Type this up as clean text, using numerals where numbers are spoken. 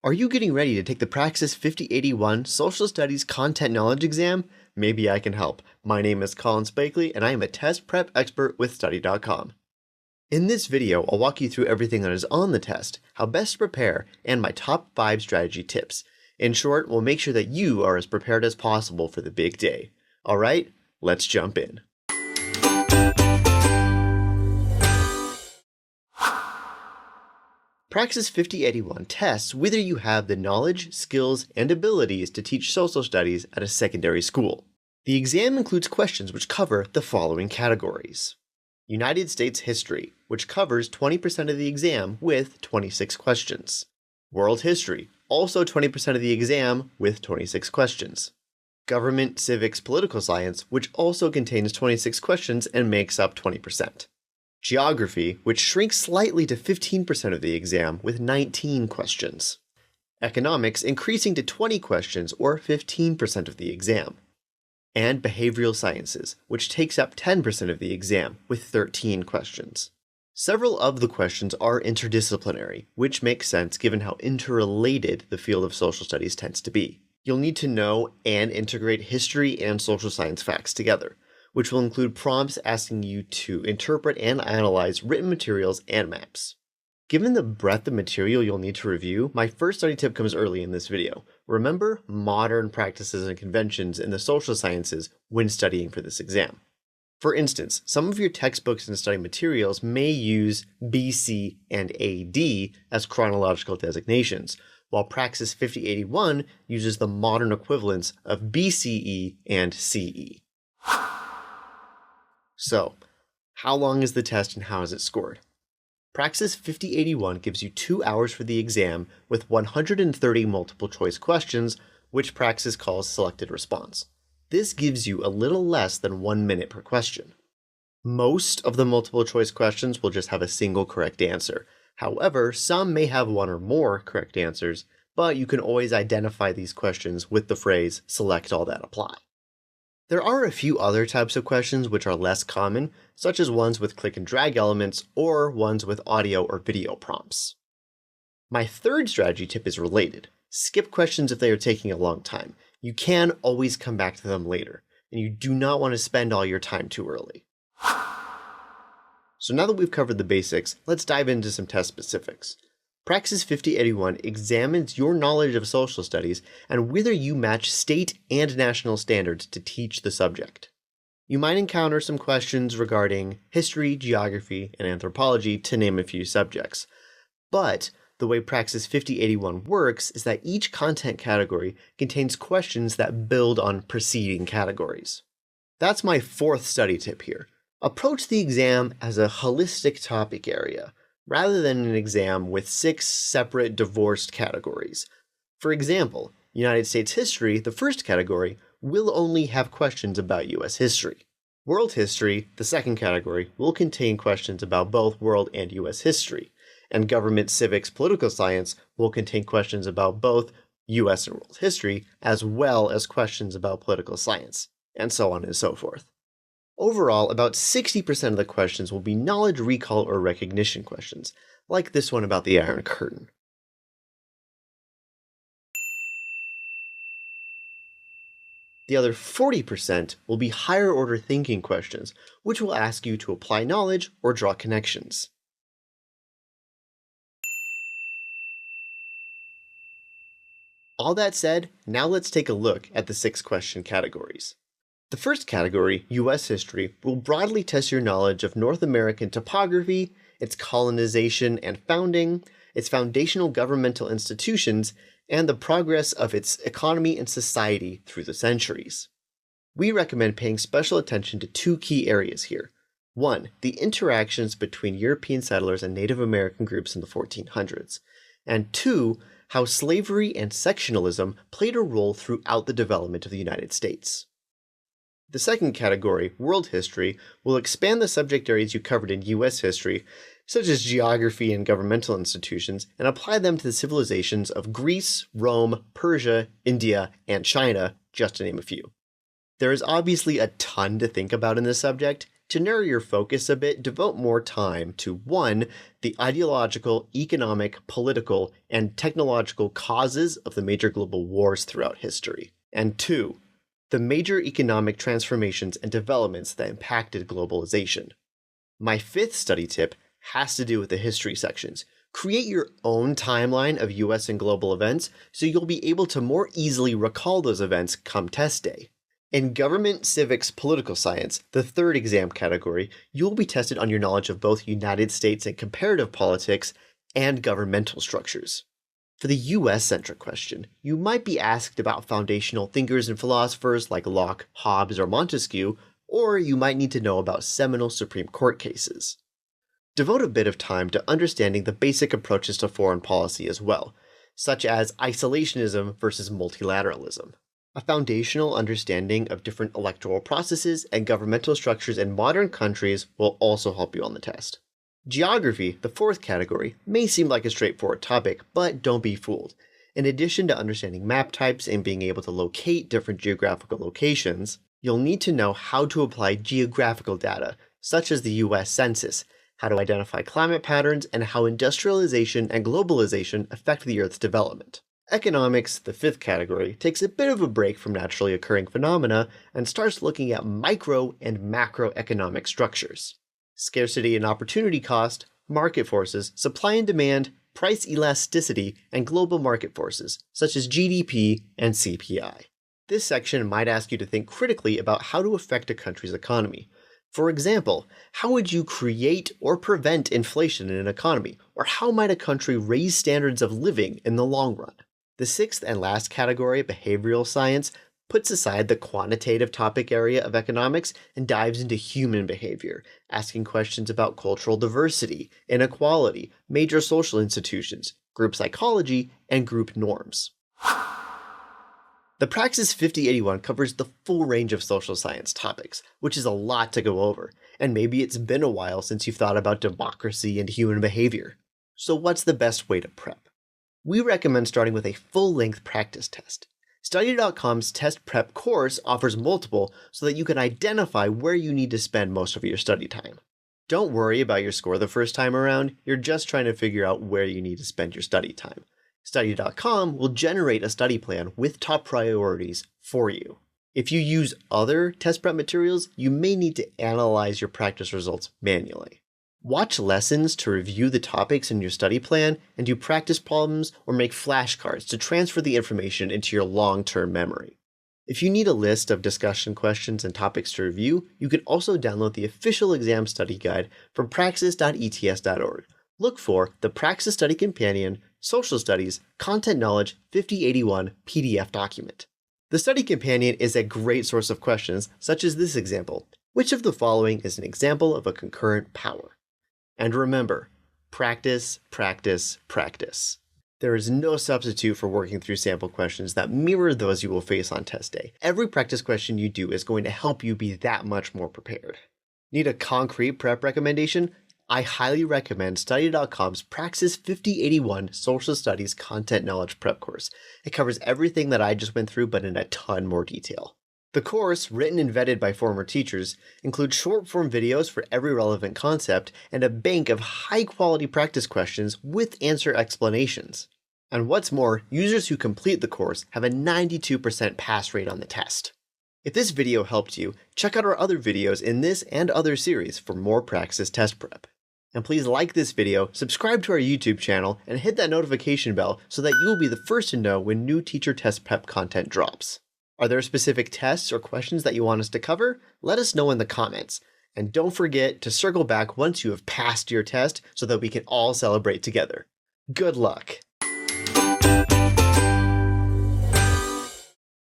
Are you getting ready to take the Praxis 5081 Social Studies Content Knowledge Exam? Maybe I can help. My name is Colin Spakely, and I am a test prep expert with Study.com. In this video, I'll walk you through everything that is on the test, how best to prepare, and my top 5 strategy tips. In short, we'll make sure that you are as prepared as possible for the big day. Alright, let's jump in. Praxis 5081 tests whether you have the knowledge, skills, and abilities to teach social studies at a secondary school. The exam includes questions which cover the following categories. United States history, which covers 20% of the exam with 26 questions. World history, also 20% of the exam with 26 questions. Government, civics, political science, which also contains 26 questions and makes up 20%. Geography, which shrinks slightly to 15% of the exam with 19 questions. Economics, increasing to 20 questions or 15% of the exam. And behavioral sciences, which takes up 10% of the exam with 13 questions. Several of the questions are interdisciplinary, which makes sense given how interrelated the field of social studies tends to be. You'll need to know and integrate history and social science facts together, which will include prompts asking you to interpret and analyze written materials and maps. Given the breadth of material you'll need to review, my first study tip comes early in this video. Remember modern practices and conventions in the social sciences when studying for this exam. For instance, some of your textbooks and study materials may use BC and AD as chronological designations, while Praxis 5081 uses the modern equivalents of BCE and CE. So, how long is the test and how is it scored? Praxis 5081 gives you 2 hours for the exam with 130 multiple choice questions, which Praxis calls selected response. This gives you a little less than 1 minute per question. Most of the multiple choice questions will just have a single correct answer. However, some may have one or more correct answers, but you can always identify these questions with the phrase select all that apply. There are a few other types of questions which are less common, such as ones with click and drag elements or ones with audio or video prompts. My third strategy tip is related. Skip questions if they are taking a long time. You can always come back to them later, and you do not want to spend all your time too early. So now that we've covered the basics, let's dive into some test specifics. Praxis 5081 examines your knowledge of social studies and whether you match state and national standards to teach the subject. You might encounter some questions regarding history, geography, and anthropology, to name a few subjects. But the way Praxis 5081 works is that each content category contains questions that build on preceding categories. That's my fourth study tip here. Approach the exam as a holistic topic area, rather than an exam with 6 separate divorced categories. For example, United States history, the first category, will only have questions about US history. World history, the second category, will contain questions about both world and US history. And government, civics, political science will contain questions about both US and world history, as well as questions about political science, and so on and so forth. Overall, about 60% of the questions will be knowledge recall or recognition questions, like this one about the Iron Curtain. The other 40% will be higher order thinking questions, which will ask you to apply knowledge or draw connections. All that said, now let's take a look at the 6 question categories. The first category, US history, will broadly test your knowledge of North American topography, its colonization and founding, its foundational governmental institutions, and the progress of its economy and society through the centuries. We recommend paying special attention to 2 key areas here. 1. The interactions between European settlers and Native American groups in the 1400s. And 2. How slavery and sectionalism played a role throughout the development of the United States. The second category, world history, will expand the subject areas you covered in US history, such as geography and governmental institutions, and apply them to the civilizations of Greece, Rome, Persia, India, and China, just to name a few. There is obviously a ton to think about in this subject. To narrow your focus a bit, devote more time to 1. The ideological, economic, political, and technological causes of the major global wars throughout history, and 2. The major economic transformations and developments that impacted globalization. My 5th study tip has to do with the history sections. Create your own timeline of US and global events so you'll be able to more easily recall those events come test day. In Government, Civics, Political Science, the 3rd exam category, you will be tested on your knowledge of both United States and comparative politics and governmental structures. For the US-centric question, you might be asked about foundational thinkers and philosophers like Locke, Hobbes, or Montesquieu, or you might need to know about seminal Supreme Court cases. Devote a bit of time to understanding the basic approaches to foreign policy as well, such as isolationism versus multilateralism. A foundational understanding of different electoral processes and governmental structures in modern countries will also help you on the test. Geography, the 4th category, may seem like a straightforward topic, but don't be fooled. In addition to understanding map types and being able to locate different geographical locations, you'll need to know how to apply geographical data, such as the US Census, how to identify climate patterns, and how industrialization and globalization affect the Earth's development. Economics, the 5th category, takes a bit of a break from naturally occurring phenomena and starts looking at micro and macroeconomic structures. Scarcity and opportunity cost, market forces, supply and demand, price elasticity, and global market forces, such as GDP and CPI. This section might ask you to think critically about how to affect a country's economy. For example, how would you create or prevent inflation in an economy, or how might a country raise standards of living in the long run? The 6th and last category, behavioral science, puts aside the quantitative topic area of economics and dives into human behavior, asking questions about cultural diversity, inequality, major social institutions, group psychology, and group norms. The Praxis 5081 covers the full range of social science topics, which is a lot to go over, and maybe it's been a while since you've thought about democracy and human behavior. So what's the best way to prep? We recommend starting with a full-length practice test. Study.com's test prep course offers multiple so that you can identify where you need to spend most of your study time. Don't worry about your score the first time around, you're just trying to figure out where you need to spend your study time. Study.com will generate a study plan with top priorities for you. If you use other test prep materials, you may need to analyze your practice results manually. Watch lessons to review the topics in your study plan and do practice problems or make flashcards to transfer the information into your long-term memory. If you need a list of discussion questions and topics to review, you can also download the official exam study guide from praxis.ets.org. Look for the Praxis Study Companion, Social Studies, Content Knowledge 5081 PDF document. The Study Companion is a great source of questions, such as this example. Which of the following is an example of a concurrent power? And remember, practice, practice, practice. There is no substitute for working through sample questions that mirror those you will face on test day. Every practice question you do is going to help you be that much more prepared. Need a concrete prep recommendation? I highly recommend Study.com's Praxis 5081 Social Studies Content Knowledge Prep course. It covers everything that I just went through, but in a ton more detail. The course, written and vetted by former teachers, includes short-form videos for every relevant concept and a bank of high-quality practice questions with answer explanations. And what's more, users who complete the course have a 92% pass rate on the test. If this video helped you, check out our other videos in this and other series for more Praxis test prep. And please like this video, subscribe to our YouTube channel, and hit that notification bell so that you will be the first to know when new teacher test prep content drops. Are there specific tests or questions that you want us to cover? Let us know in the comments. And don't forget to circle back once you have passed your test so that we can all celebrate together. Good luck!